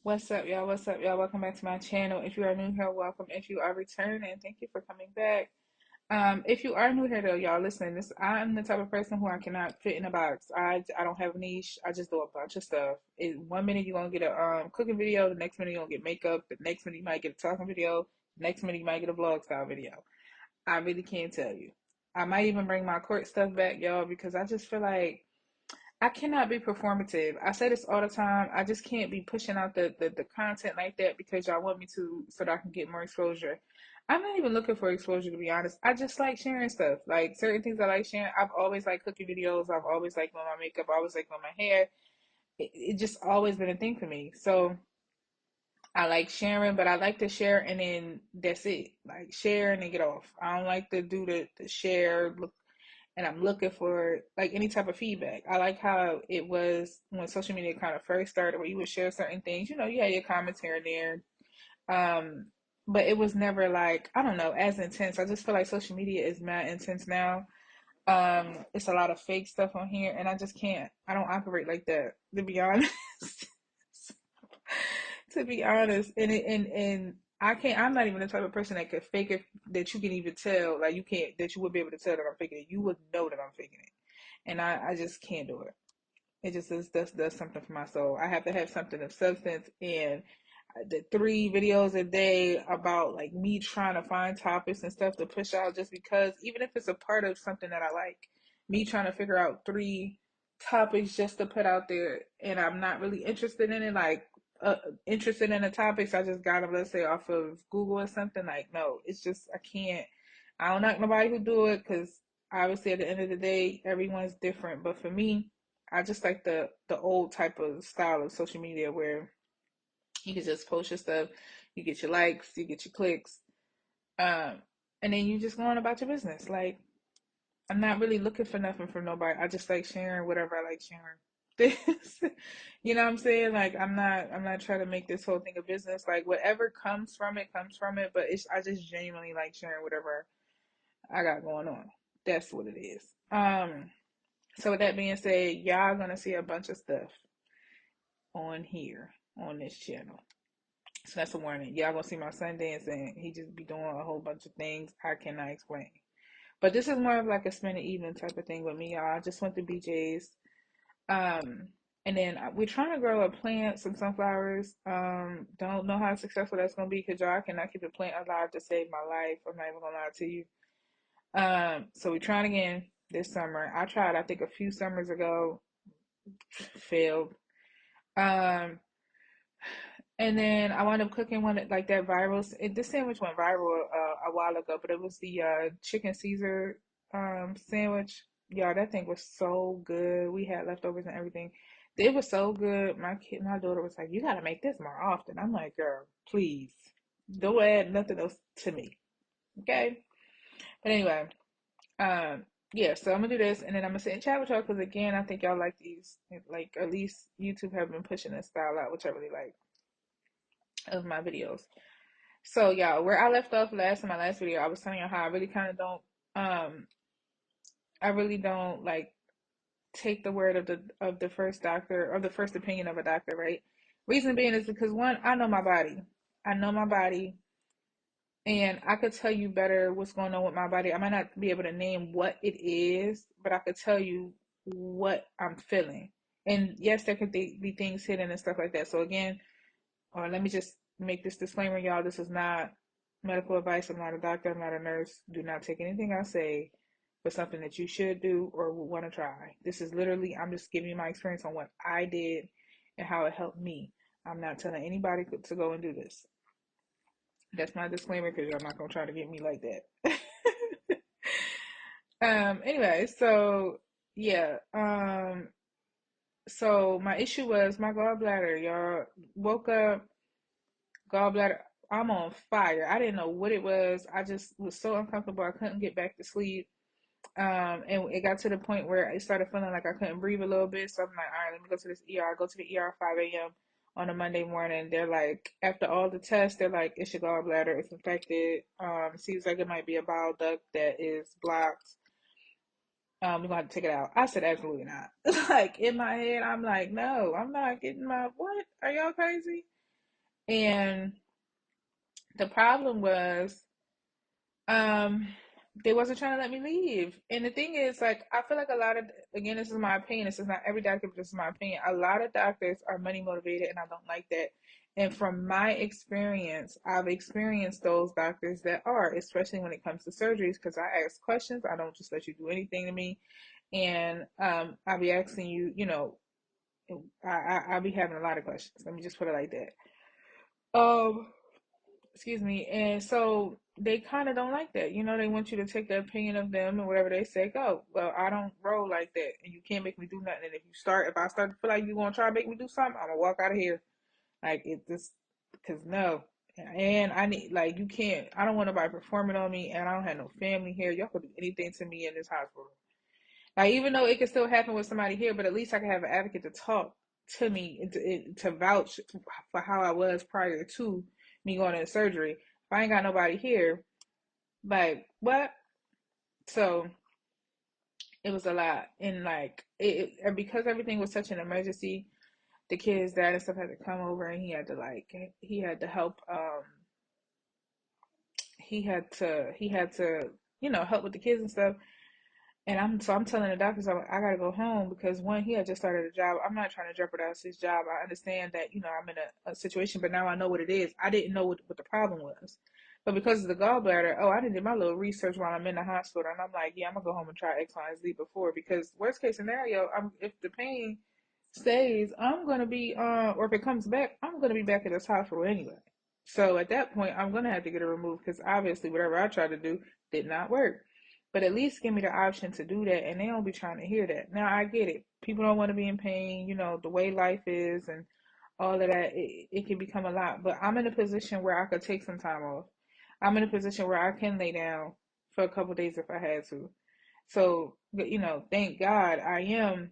What's up, y'all? What's up, y'all? Welcome back to my channel. If you are new here, welcome. If you are returning, thank you for coming back. If you are new here, though, y'all, listen. I'm the type of person who I cannot fit in a box. I don't have a niche. I just do a bunch of stuff. One minute you're gonna get a cooking video, the next minute you're gonna get makeup, the next minute you might get a talking video, the next minute you might get a vlog style video. I really can't tell you. I might even bring my court stuff back, y'all, because I just feel like I cannot be performative. I say this all the time. I just can't be pushing out the content like that because y'all want me to so that I can get more exposure. I'm not even looking for exposure, to be honest. I just like sharing stuff. Like certain things I like sharing. I've always liked cooking videos. I've always liked doing my makeup. I always liked doing my hair. It just always been a thing for me. So I like sharing, but I like to share and then that's it. Like share and then get off. I don't like to do the share, and I'm looking for like any type of feedback. I like how it was when social media kind of first started, where you would share certain things. You know, you had your comments here and there, but it was never like, I don't know, as intense. I just feel like social media is mad intense now. It's a lot of fake stuff on here, and I just can't. I don't operate like that, to be honest. To be honest, and I can't. I'm not even the type of person that could fake it. That you can even tell. Like you can't. That you would be able to tell that I'm faking it. You would know that I'm faking it, and I just can't do it. It just does something for my soul. I have to have something of substance, and the 3 videos a day about like me trying to find topics and stuff to push out, just because even if it's a part of something that I like, me trying to figure out 3 topics just to put out there, and I'm not really interested in it, like interested in the topics. I just got them, let's say, off of Google or something. Like, no, it's just I can't. I don't knock nobody who do it because obviously at the end of the day, everyone's different. But for me, I just like the old type of style of social media where you can just post your stuff, you get your likes, you get your clicks, um, and then you just go on about your business. Like I'm not really looking for nothing from nobody. I just like sharing whatever I like sharing. This, you know what I'm saying? Like I'm not trying to make this whole thing a business. Like whatever comes from it comes from it. But I just genuinely like sharing whatever I got going on. That's what it is. So with that being said, y'all gonna see a bunch of stuff on here on this channel. So that's a warning. Y'all gonna see my son dancing. He just be doing a whole bunch of things I cannot explain. But this is more of like a spend the evening type of thing with me, y'all. I just went to BJ's. Um, and then we're trying to grow a plant, some sunflowers. Don't know how successful that's gonna be because y'all cannot keep a plant alive to save my life. I'm not even gonna lie to you. So we're trying again this summer. I tried, I think, a few summers ago, failed. Um, And then I wound up cooking one like that viral. This sandwich went viral a while ago, but it was the chicken Caesar sandwich. Y'all, that thing was so good. We had leftovers and everything. It was so good. My daughter was like, "You gotta make this more often." I'm like, "Girl, please, don't add nothing else to me, okay?" But anyway, yeah. So I'm gonna do this, and then I'm gonna sit and chat with y'all because again, I think y'all like these. Like at least YouTube have been pushing this style out, which I really like of my videos. So yeah, where I left off last in my last video, I was telling you how I really kind of don't I really don't like take the word of the first doctor or the first opinion of a doctor, right? Reason being is because one, I know my body. I know my body and I could tell you better what's going on with my body. I might not be able to name what it is, but I could tell you what I'm feeling. And yes, there could be things hidden and stuff like that. So again, or let me just make this disclaimer, y'all. This is not medical advice. I'm not a doctor. I'm not a nurse. Do not take anything I say for something that you should do or would want to try. This is literally, I'm just giving you my experience on what I did and how it helped me. I'm not telling anybody to go and do this. That's my disclaimer because you're not going to try to get me like that. Anyway, so yeah. So my issue was my gallbladder, y'all. Woke up gallbladder. I'm on fire. I didn't know what it was. I just was so uncomfortable. I couldn't get back to sleep. And it got to the point where it started feeling like I couldn't breathe a little bit. So I'm like, all right, let me go to this ER. I go to the ER at 5 a.m. on a Monday morning. They're like, after all the tests, they're like, it's your gallbladder. It's infected. Seems like it might be a bile duct that is blocked. We're gonna have to take it out. I said, absolutely not. Like in my head, I'm like, no, I'm not getting my what? Are y'all crazy? And the problem was, um, they wasn't trying to let me leave. And the thing is, like, I feel like a lot of, again, this is my opinion. This is not every doctor, but this is my opinion. A lot of doctors are money motivated, and I don't like that. And from my experience, I've experienced those doctors that are, especially when it comes to surgeries, because I ask questions. I don't just let you do anything to me. And I'll be asking you, I'll be having a lot of questions. Let me just put it like that. Um, Excuse me. And so they kind of don't like that. They want you to take the opinion of them and whatever they say, go. Well, I don't roll like that. And you can't make me do nothing. And if I start to feel like you're going to try to make me do something, I'm going to walk out of here. Like, it just, because no. And I need, like, you can't, I don't want nobody performing on me. And I don't have no family here. Y'all could do anything to me in this hospital. Like, even though it could still happen with somebody here, but at least I can have an advocate to talk to me and to vouch for how I was prior to me going into surgery. If I ain't got nobody here, like, what? So it was a lot. And like, and because everything was such an emergency, the kid's dad and stuff had to come over, and he had to help, he had to, help with the kids and stuff. And I'm telling the doctors, I gotta go home because one, he had just started a job. I'm not trying to jeopardize his job. I understand that, I'm in a situation, but now I know what it is. I didn't know what the problem was. But because of the gallbladder, I did my little research while I'm in the hospital, and I'm like, yeah, I'm gonna go home and try X, Y, and Z before, because worst case scenario, if the pain stays, I'm gonna be or if it comes back, I'm gonna be back at this hospital anyway. So at that point, I'm gonna have to get it removed because obviously whatever I tried to do did not work. But at least give me the option to do that, and they don't be trying to hear that. Now I get it. People don't want to be in pain, the way life is and all of that. It can become a lot. But I'm in a position where I could take some time off. I'm in a position where I can lay down for a couple of days if I had to. So, thank God I am.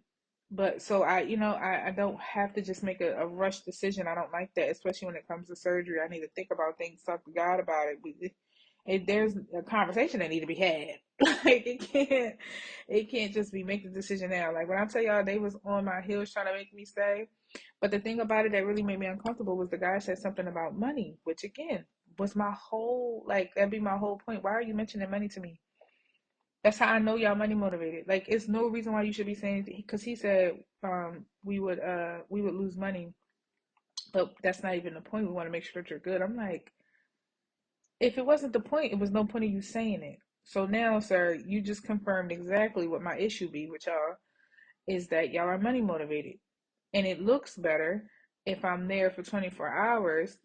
But so I don't have to just make a rush decision. I don't like that, especially when it comes to surgery. I need to think about things, talk to God about it. There's a conversation that need to be had. Like, it can't just be make the decision now. Like, when I tell y'all they was on my heels trying to make me stay. But the thing about it that really made me uncomfortable was the guy said something about money, which again was my whole, like, that'd be my whole point. Why are you mentioning money to me? That's how I know y'all money motivated. Like, it's no reason why you should be saying, because he said we would lose money, but that's not even the point. We want to make sure that you're good. I'm like, if it wasn't the point, it was no point of you saying it. So now, sir, you just confirmed exactly what my issue be with y'all, is that y'all are money motivated. And it looks better if I'm there for 24 hours,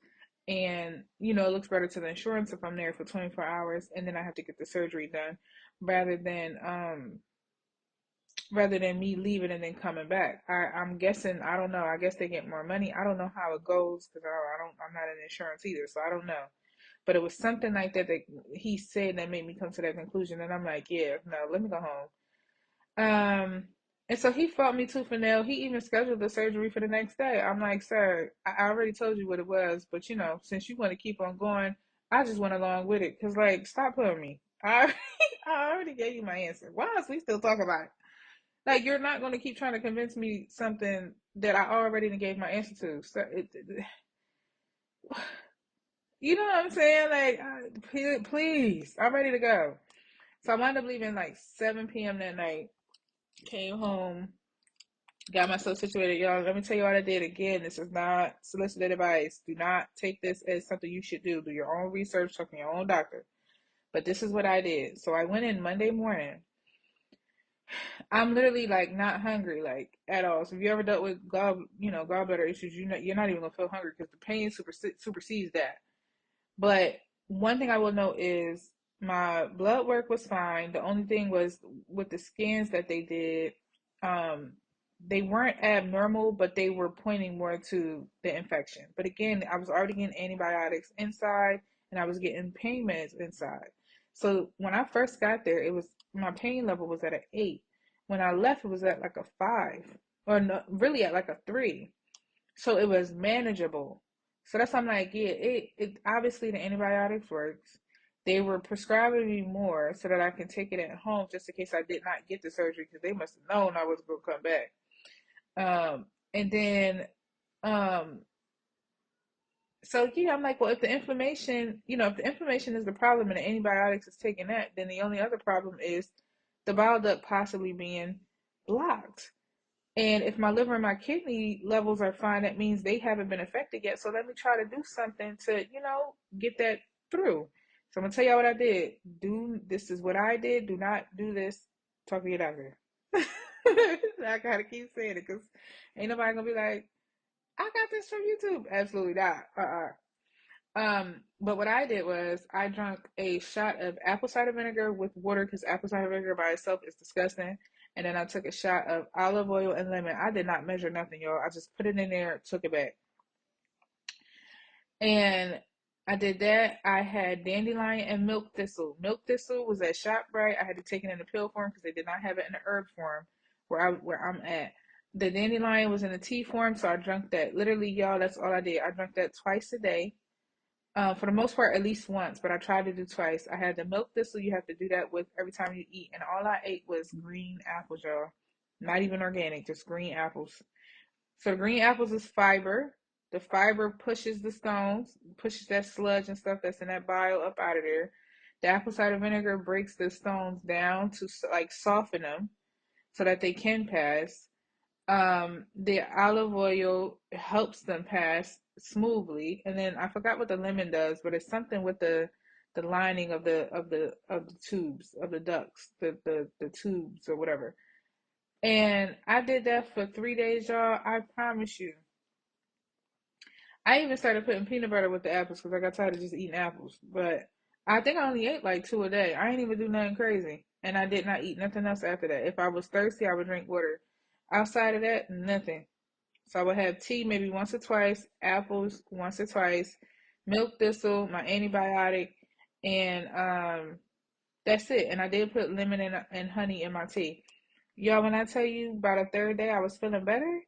and it looks better to the insurance if I'm there for 24 hours and then I have to get the surgery done, rather than me leaving and then coming back. I'm guessing, I don't know, I guess they get more money. I don't know how it goes because I'm not in insurance either, so I don't know. But it was something like that he said that made me come to that conclusion, and I'm like, yeah, no, let me go home. And so he fought me tooth and nail. He even scheduled the surgery for the next day. I'm like, sir, I already told you what it was, but since you want to keep on going, I just went along with it. Cause like, stop putting me. I already gave you my answer. Why is we still talking about it? Like, you're not going to keep trying to convince me something that I already gave my answer to. So you know what I'm saying? Like, please, I'm ready to go. So I wound up leaving like 7 p.m. that night. Came home, got myself situated. Y'all, let me tell you what I did again. This is not solicited advice. Do not take this as something you should do. Do your own research, talk to your own doctor. But this is what I did. So I went in Monday morning. I'm literally like not hungry, like, at all. So if you ever dealt with gallbladder issues, you're not even gonna feel hungry because the pain supersedes that. But one thing I will note is my blood work was fine. The only thing was with the scans that they did, um, they weren't abnormal, but they were pointing more to the infection. But again, I was already getting antibiotics inside, and I was getting pain meds inside. So when I first got there, it was my pain level was at an 8. When I left, it was at like a 5, or no, really at like a 3. So it was manageable. So that's why I'm like, yeah, it obviously the antibiotics works. They were prescribing me more so that I can take it at home just in case I did not get the surgery, because they must have known I was gonna come back. And then um So yeah, I'm like, well, if the inflammation, if the inflammation is the problem and the antibiotics is taking that, then the only other problem is the bile duct possibly being blocked. And if my liver and my kidney levels are fine, that means they haven't been affected yet. So let me try to do something to, get that through. So I'm gonna tell y'all what I did. This is what I did. Do not do this. Talk to your doctor. I gotta keep saying it because ain't nobody gonna be like, I got this from YouTube. Absolutely not. But what I did was I drank a shot of apple cider vinegar with water because apple cider vinegar by itself is disgusting. And then I took a shot of olive oil and lemon. I did not measure nothing, y'all. I just put it in there, took it back. And I did that. I had dandelion and milk thistle. Milk thistle was at ShopRite. I had to take it in the pill form because they did not have it in the herb form where I'm at. The dandelion was in the tea form, so I drank that. Literally, y'all, that's all I did. I drank that twice a day. For the most part, at least once, but I tried to do twice. I had the milk thistle. You have to do that with every time you eat, and all I ate was green apples, y'all. Not even organic, just green apples. So the green apples is fiber. The fiber pushes the stones, pushes that sludge and stuff that's in that bile up out of there. The apple cider vinegar breaks the stones down to like soften them so that they can pass. The olive oil helps them pass smoothly, and then I forgot what the lemon does, but it's something with the lining of the tubes of the ducts, the tubes or whatever. And I did that for 3 days, y'all. I promise you. I even started putting peanut butter with the apples because I got tired of just eating apples. But I think I only ate like two a day. I ain't even do nothing crazy. And I did not eat nothing else after that. If I was thirsty, I would drink water. Outside of that, nothing. So I would have tea maybe once or twice, apples once or twice, milk thistle, my antibiotic, and that's it. And I did put lemon and honey in my tea. Y'all, when I tell you by the third day I was feeling better,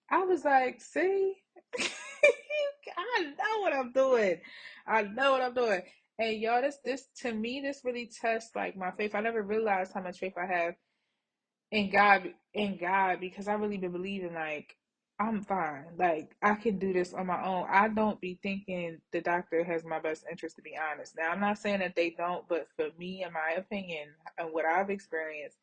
I was like, see, I know what I'm doing. I know what I'm doing. And y'all, this to me, this really tests like my faith. I never realized how much faith I have in God because I really been believing like I'm fine. Like I can do this on my own. I don't be thinking the doctor has my best interest to be honest. Now I'm not saying that they don't, but for me, in my opinion, and what I've experienced,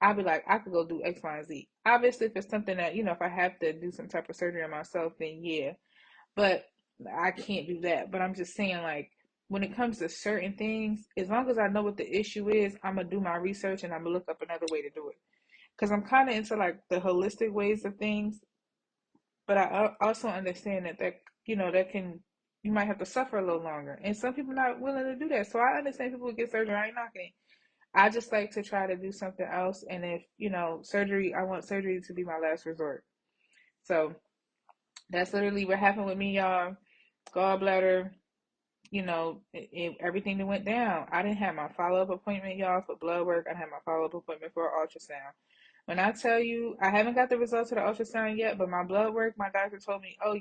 I'd be like, I could go do X, Y, and Z. Obviously, if it's something that, if I have to do some type of surgery on myself, then yeah. But I can't do that. But I'm just saying, like, when it comes to certain things, as long as I know what the issue is, I'm gonna do my research and I'm gonna look up another way to do it because I'm kind of into like the holistic ways of things, but I also understand that can you might have to suffer a little longer, and some people not willing to do that. So I understand people who get surgery. I ain't knocking it. I just like to try to do something else, and if surgery, I want surgery to be my last resort. So that's literally what happened with me, y'all. Gallbladder. Everything that went down. I didn't have my follow up appointment, y'all, for blood work. I didn't have my follow up appointment for ultrasound. When I tell you, I haven't got the results of the ultrasound yet, but my blood work, my doctor told me, oh,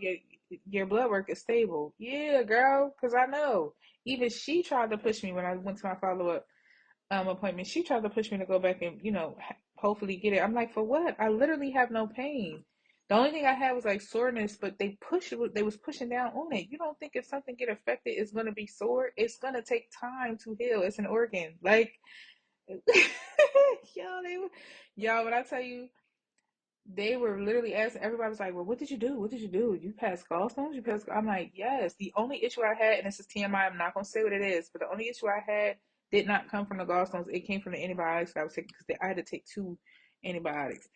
your blood work is stable. Yeah, girl, because I know. Even she tried to push me when I went to my follow up appointment. She tried to push me to go back and, hopefully get it. I'm like, for what? I literally have no pain. The only thing I had was like soreness, but they was pushing down on it. You don't think if something get affected, it's gonna be sore? It's gonna take time to heal. It's an organ. Like, yo, y'all, when I tell you, they were literally asking, everybody was like, well, what did you do? What did you do? You passed gallstones? I'm like, yes. The only issue I had, and this is TMI, I'm not going to say what it is, but the only issue I had did not come from the gallstones. It came from the antibiotics that I was taking because I had to take 2 antibiotics.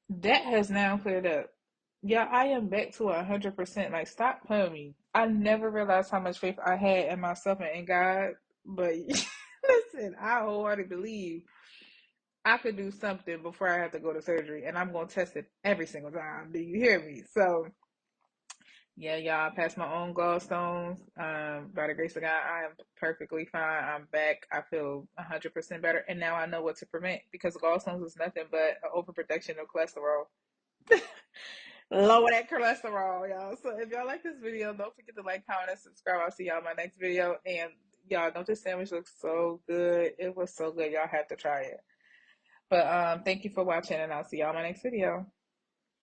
That has now cleared up. Yeah, I am back to 100%. Like, stop playing with me. I never realized how much faith I had in myself and in God, but listen, I wholeheartedly believe I could do something before I have to go to surgery, and I'm gonna test it every single time. Do you hear me? So, yeah, y'all, I passed my own gallstones. By the grace of God, I am perfectly fine. I'm back. I feel 100% better, and now I know what to prevent because gallstones is nothing but an overprotection of cholesterol. Lower that cholesterol, y'all. So, if y'all like this video, don't forget to like, comment, and subscribe. I'll see y'all in my next video. And y'all, don't this sandwich look so good? It was so good. Y'all have to try it. But thank you for watching, and I'll see y'all in my next video.